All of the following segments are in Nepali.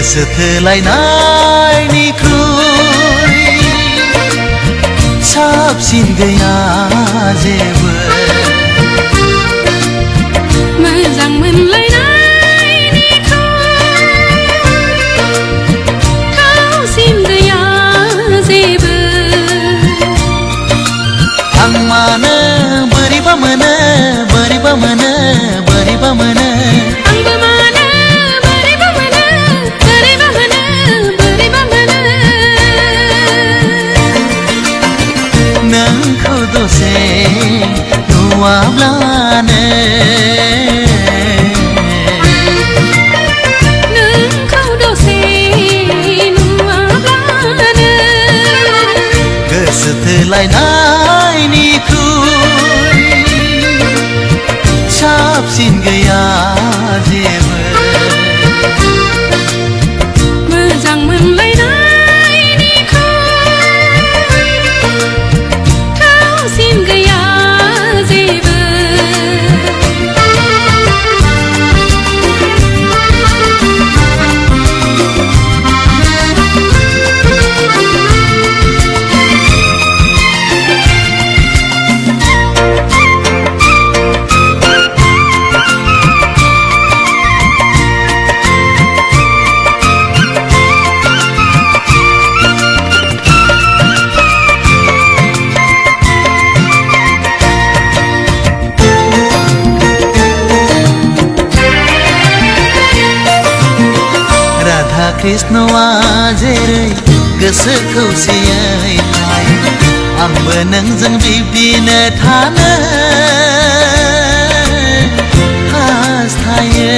गोसो थोलायनायनिख्रुइ साबसिन गैया जेबो मोजां मोनलायनायनिख्रुइ थावसिन गैया जेबो आं मानो बोरैबा मोनो बोरैबा मोनो बोरैबा मोनो आंबो मानो बोरैबा मोनो बोरैबा मोनो बोरैबा मोनो नोंखौ दसे नुवाब्लानो नोंखौ दसे नुवाब्लानो गोसो थोलायनायनिख्रुइ साबसिन गैया जेबो मोजां मोनलायनायनिख्रुइ थावसिन गैया जेबो राधा कृष्णआ जेरै गोसो खौसेयै थायो आंबो नोंजों बिब्दिनो थानो हास्थायो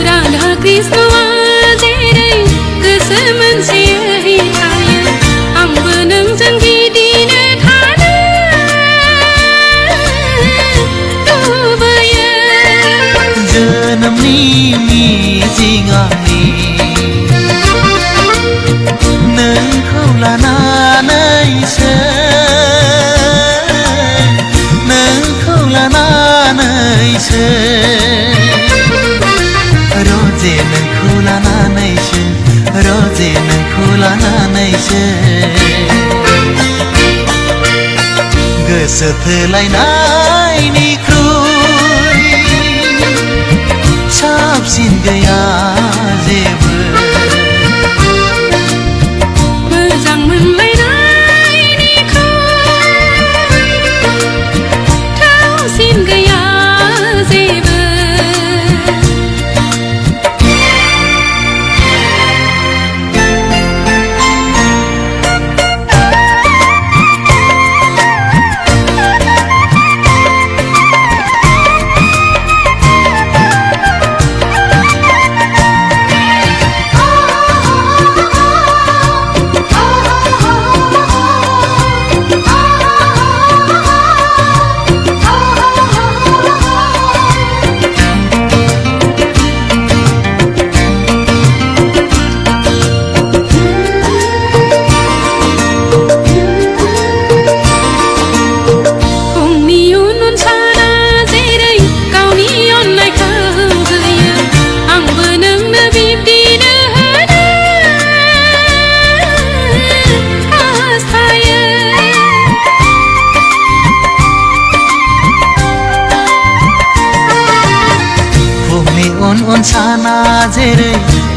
राधा कृष्णआ जेरै गोसो मोनसेयै थायो आंबो नोंजों बिदिनो थानो लुबैयो जोनोमनि मिजिं आंनि नोंखौ लानानैसो नोंखौ लानानैसो रजे नोंखौ लानानैसो रजे नोंखौ लानानैसो गोसो थोलायनायनिख्रुइ साबसिन गैया जेबो मोजां मोनलायनायनिख्रुइ थावसिन गैया जेबो फुंनि उन साना जेरै गावनि अननायखौ होयो आंबो नोंनो बिब्दिनो होनो हास्थायो फुंनि उन साना जेरै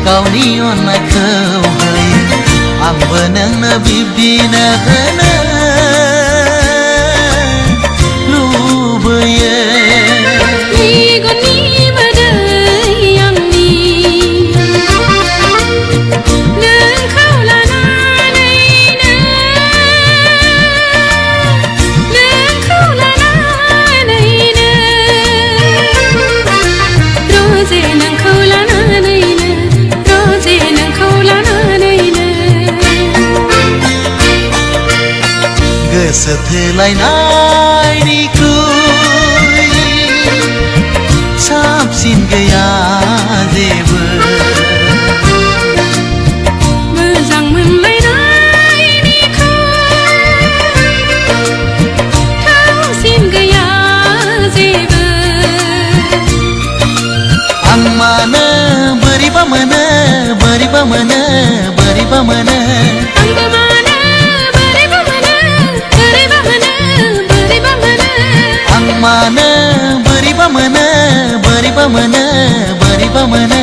गावनि अननायखौ होयो आंबो नोंनो बिब्दिनो होनो लुबैयो मेगननि मोदै आंनि नोंखौ लानानैनो नोंखौ लानानैनो रजे नोंखौ लानानैनो रजे नोंखौ लानानैनो गोसो थोलायनायनिख्रुइ साबसिन गैया जेबो मोजां मोनलायनायनिख्रुइ थावसिन गैया जेबो थानो बोरैबा मोनो बोरैबा मोनो बोरैबा मोनो